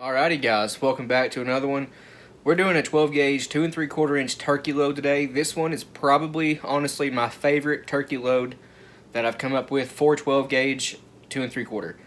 Alrighty guys, welcome back to another one. We're doing a 12 gauge 2 3/4 inch turkey load today. This one is probably, honestly, my favorite turkey load that I've come up with for 12 gauge 2 3/4.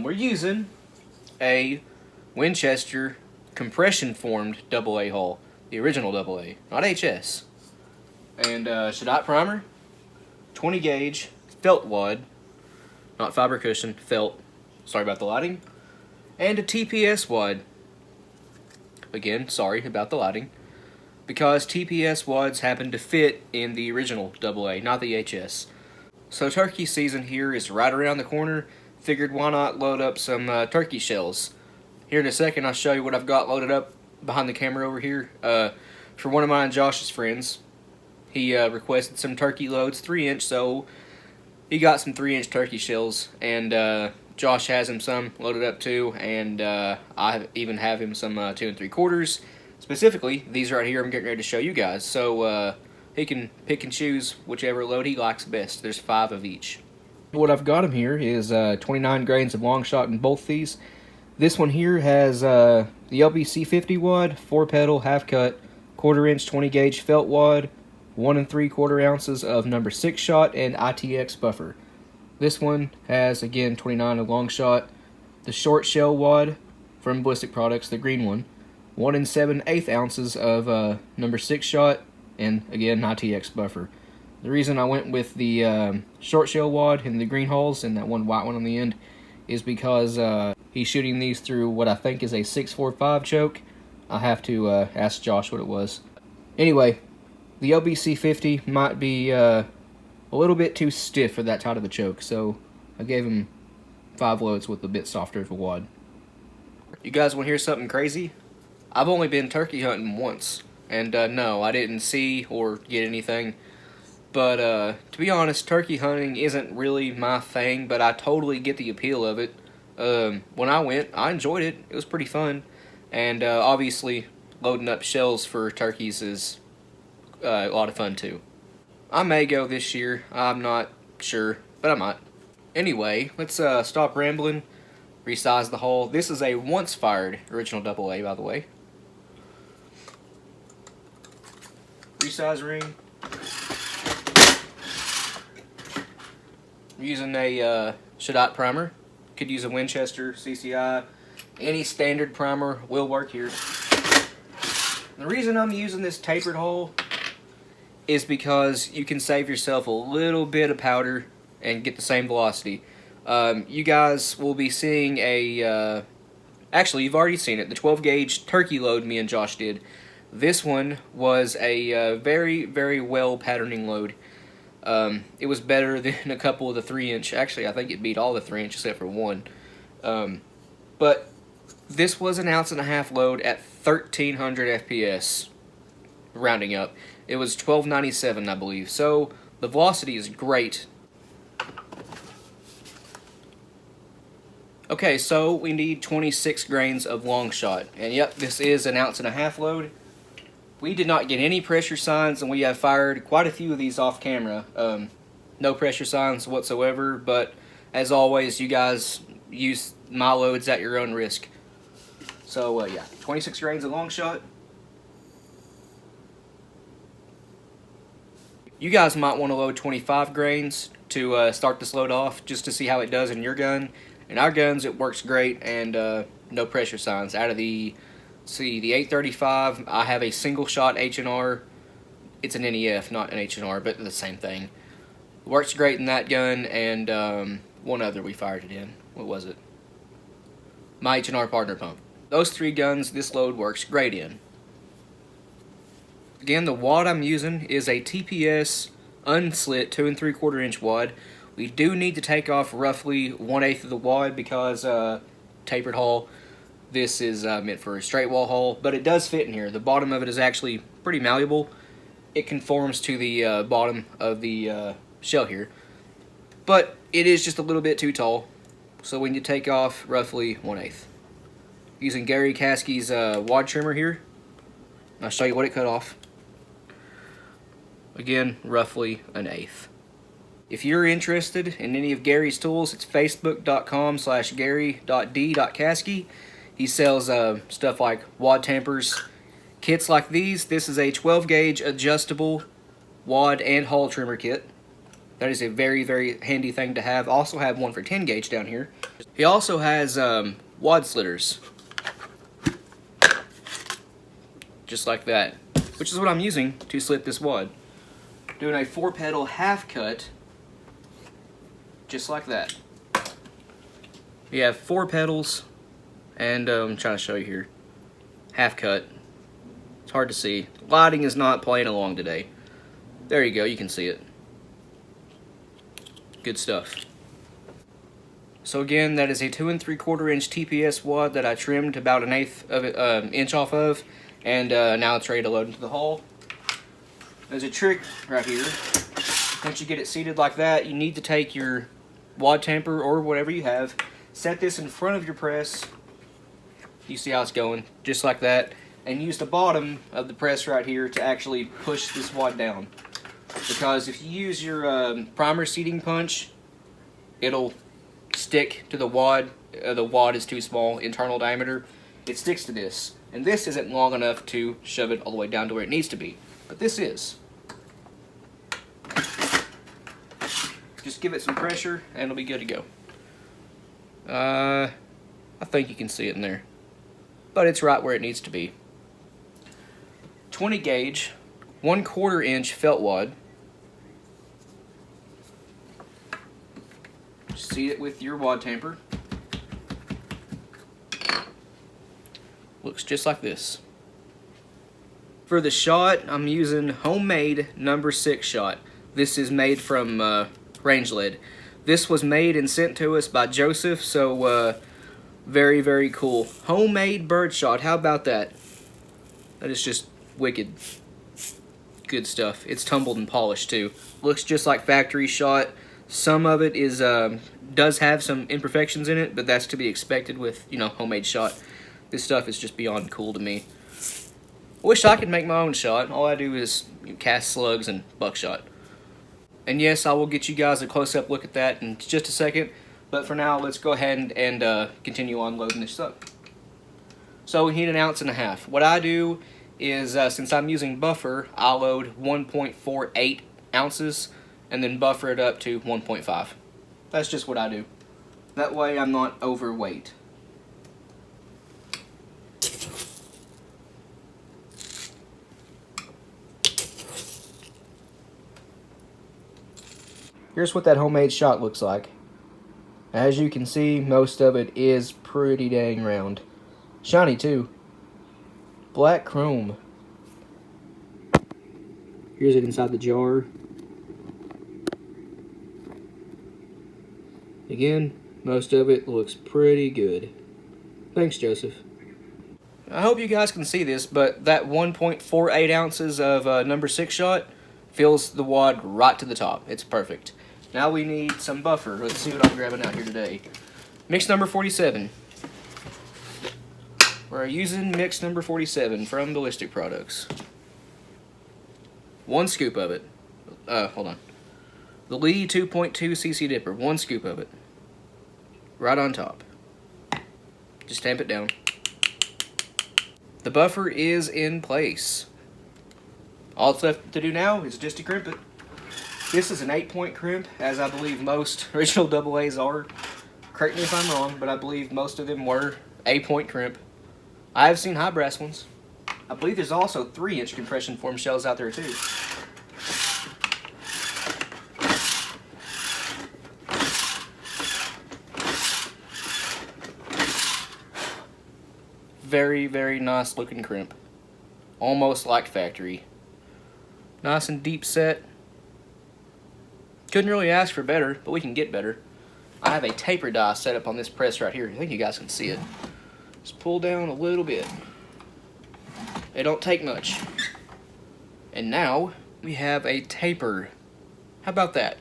We're using a Winchester compression formed AA hull, the original AA, not HS. And Shadot primer, 20 gauge felt wad, not fiber cushion, felt. Sorry about the lighting. And a TPS wad. Again, sorry about the lighting. Because TPS wads happen to fit in the original AA, not the HS. So turkey season here is right around the corner. Figured why not load up some turkey shells. Here in a second I'll show you what I've got loaded up behind the camera over here. For one of mine and Josh's friends. He requested some turkey loads, 3-inch, so he got some 3-inch turkey shells. And Josh has him some loaded up too, and I even have him some 2 3/4. Specifically, these right here I'm getting ready to show you guys. So he can pick and choose whichever load he likes best. There's 5 of each. What I've got him here is 29 grains of long shot in both these. This one here has the LBC 50 wad, 4 pedal, half cut, 1/4 inch 20 gauge felt wad, 1 3/4 ounces of number 6 shot, and ITX buffer. This one has, again, 29 of long shot, the short shell wad from Ballistic Products, the green one, 1 7/8 ounces of number 6 shot, and again, ITX buffer. The reason I went with the short shell wad and the green hulls and that one white one on the end is because he's shooting these through what I think is a 645 choke. I have to ask Josh what it was. Anyway, the LBC 50 might be a little bit too stiff for that tight of a choke, so I gave him 5 loads with a bit softer of a wad. You guys want to hear something crazy? I've only been turkey hunting once, and no, I didn't see or get anything. But to be honest, turkey hunting isn't really my thing, but I totally get the appeal of it. When I went, I enjoyed it. It was pretty fun. And obviously, loading up shells for turkeys is a lot of fun too. I may go this year. I'm not sure, but I might. Anyway, let's stop rambling, resize the hull. This is a once fired original AA, by the way. Resize ring. I'm using a Shadot primer. Could use a Winchester, CCI. Any standard primer will work here. The reason I'm using this tapered hull is because you can save yourself a little bit of powder and get the same velocity. You guys will be seeing a, actually you've already seen it, the 12 gauge turkey load me and Josh did. This one was a very, very well patterning load. It was better than a couple of the 3-inch. Actually, I think it beat all the 3-inch except for one. But this was an 1.5-ounce load at 1300 FPS, rounding up. It was 1297, I believe. So the velocity is great. Okay, so we need 26 grains of long shot. And yep, this is an 1.5-ounce load. We did not get any pressure signs, and we have fired quite a few of these off camera. No pressure signs whatsoever, but as always, you guys use my loads at your own risk. So yeah, 26 grains of long shot. You guys might want to load 25 grains to start this load off, just to see how it does in your gun. In our guns, it works great, and no pressure signs. Out of the 835, I have a single shot H&R. It's an NEF, not an H&R, but the same thing. Works great in that gun, and one other we fired it in. What was it? My H&R partner pump. Those 3 guns, this load works great in. Again, the wad I'm using is a TPS unslit 2 3/4 inch wad. We do need to take off roughly 1/8 of the wad because tapered hull. This is meant for a straight wall hull, but it does fit in here. The bottom of it is actually pretty malleable. It conforms to the bottom of the shell here, but it is just a little bit too tall. So we need to take off roughly 1/8. Using Gary Caskey's wad trimmer here. I'll show you what it cut off. Again, roughly 1/8. If you're interested in any of Gary's tools, it's facebook.com/gary.d.caskey. He sells stuff like wad tampers, kits like these. This is a 12 gauge adjustable wad and hull trimmer kit. That is a very, very handy thing to have. Also have one for 10 gauge down here. He also has wad slitters. Just like that. Which is what I'm using to slit this wad. Doing a 4-pedal half cut. Just like that. We have 4 pedals. And I'm trying to show you here. Half cut. It's hard to see. Lighting is not playing along today. There you go, you can see it. Good stuff. So again, that is a 2 3/4 inch TPS wad that I trimmed about 1/8 of an inch off of, and now it's ready to load into the hull. There's a trick right here. Once you get it seated like that, you need to take your wad tamper or whatever you have, set this in front of your press. You see how it's going, just like that, and use the bottom of the press right here to actually push this wad down. Because if you use your primer seating punch, it'll stick to the wad. The wad is too small, internal diameter. It sticks to this. And this isn't long enough to shove it all the way down to where it needs to be. But this is. Just give it some pressure and it'll be good to go. I think you can see it in there. But it's right where it needs to be. 20 gauge, 1/4 inch felt wad. Seat it with your wad tamper. Looks just like this. For the shot, I'm using homemade number 6 shot. This is made from range lead. This was made and sent to us by Joseph, so very, very cool. Homemade bird shot, how about that? That is just wicked. Good stuff. It's tumbled and polished too. Looks just like factory shot. Some of it is does have some imperfections in it, but that's to be expected with, you know, homemade shot. This stuff is just beyond cool to me. I wish I could make my own shot. All I do is cast slugs and buckshot. And yes, I will get you guys a close-up look at that in just a second. But for now, let's go ahead and continue on loading this up. So we need 1.5 ounces. What I do is, since I'm using buffer, I'll load 1.48 ounces and then buffer it up to 1.5. That's just what I do. That way I'm not overweight. Here's what that homemade shot looks like. As you can see, most of it is pretty dang round. Shiny too. Black chrome. Here's it inside the jar. Again, most of it looks pretty good. Thanks, Joseph. I hope you guys can see this, but that 1.48 ounces of number 6 shot fills the wad right to the top. It's perfect. Now we need some buffer. Let's see what I'm grabbing out here today. Mix number 47. We're using mix number 47 from Ballistic Products. 1 scoop of it. Hold on. The Lee 2.2 cc dipper. 1 scoop of it. Right on top. Just tamp it down. The buffer is in place. All that's left to do now is just to crimp it. This is an 8-point crimp, as I believe most original AA's are. Correct me if I'm wrong, but I believe most of them were 8-point crimp. I have seen high brass ones. I believe there's also 3-inch compression form shells out there too. Very, very nice looking crimp. Almost like factory. Nice and deep set. Couldn't really ask for better, but we can get better. I have a taper die set up on this press right here. I think you guys can see it. Just pull down a little bit. It don't take much. And now we have a taper. How about that?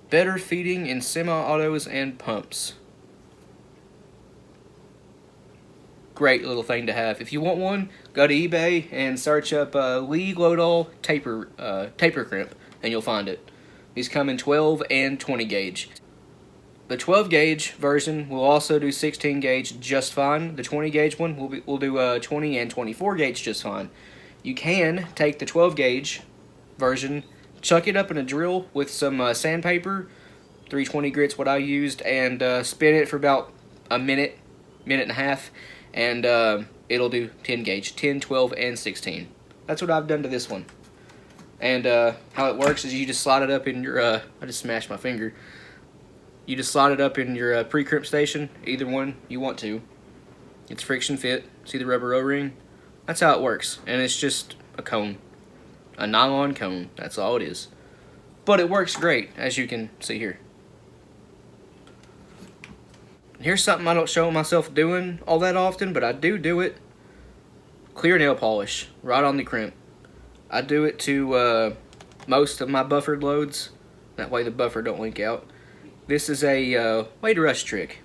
Better feeding in semi-autos and pumps. Great little thing to have. If you want one, go to eBay and search up Lee Glodal taper crimp, and you'll find it. These come in 12 and 20 gauge. The 12 gauge version will also do 16 gauge just fine. The 20 gauge one will do 20 and 24 gauge just fine. You can take the 12 gauge version, chuck it up in a drill with some sandpaper, 320 grits what I used, and spin it for about a minute, minute and a half, and it'll do 10 gauge, 10, 12, and 16. That's what I've done to this one. And how it works is you just slide it up in your, I just smashed my finger. You just slide it up in your pre-crimp station, either one you want to. It's friction fit. See the rubber O-ring? That's how it works. And it's just a cone. A nylon cone. That's all it is. But it works great, as you can see here. Here's something I don't show myself doing all that often, but I do it. Clear nail polish, right on the crimp. I do it to most of my buffered loads. That way the buffer don't leak out. This is a Wade Rush trick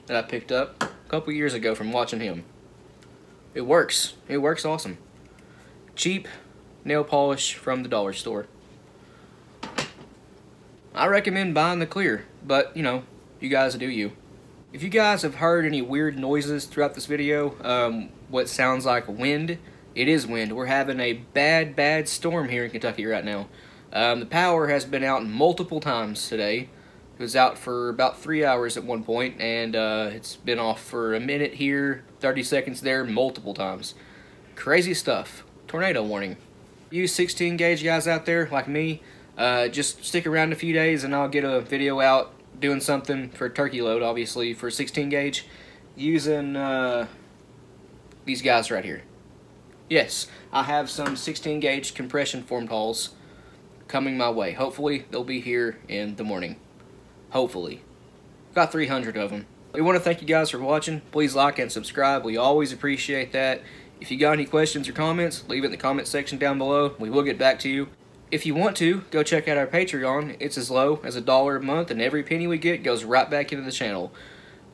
that I picked up a couple years ago from watching him. It works. It works awesome. Cheap nail polish from the dollar store. I recommend buying the clear, but you know, you guys do you. If you guys have heard any weird noises throughout this video, what sounds like wind, it is wind. We're having a bad storm here in Kentucky right now. The power has been out multiple times today. It was out for about 3 hours at one point, and it's been off for a minute here, 30 seconds there, multiple times. Crazy stuff. Tornado warning. You 16 gauge guys out there like me, just stick around a few days and I'll get a video out doing something for turkey load, obviously, for 16 gauge, using these guys right here. Yes, I have some 16 gauge compression formed hulls coming my way. Hopefully, they'll be here in the morning. Hopefully. Got 300 of them. We want to thank you guys for watching. Please like and subscribe. We always appreciate that. If you got any questions or comments, leave it in the comment section down below. We will get back to you. If you want to, go check out our Patreon. It's as low as $1 a month, and every penny we get goes right back into the channel.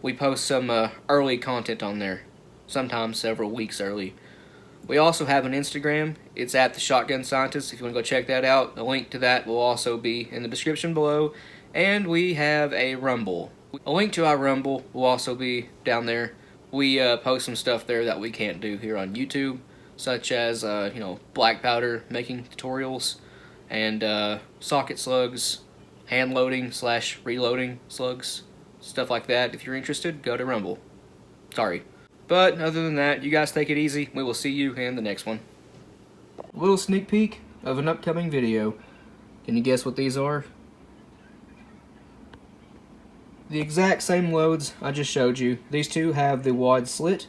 We post some early content on there, sometimes several weeks early. We also have an Instagram. It's at The Shotgun Scientist. If you want to go check that out, a link to that will also be in the description below. And we have a Rumble. A link to our Rumble will also be down there. We post some stuff there that we can't do here on YouTube, such as you know, black powder making tutorials, and socket slugs, hand loading / reloading slugs, stuff like that. If you're interested, go to Rumble. Sorry. But other than that, you guys take it easy. We will see you in the next one. A little sneak peek of an upcoming video. Can you guess what these are? The exact same loads I just showed you. These two have the wad slit.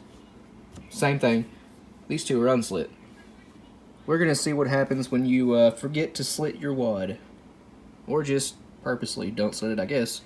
Same thing. These two are unslit. We're going to see what happens when you forget to slit your wad. Or just purposely don't slit it, I guess.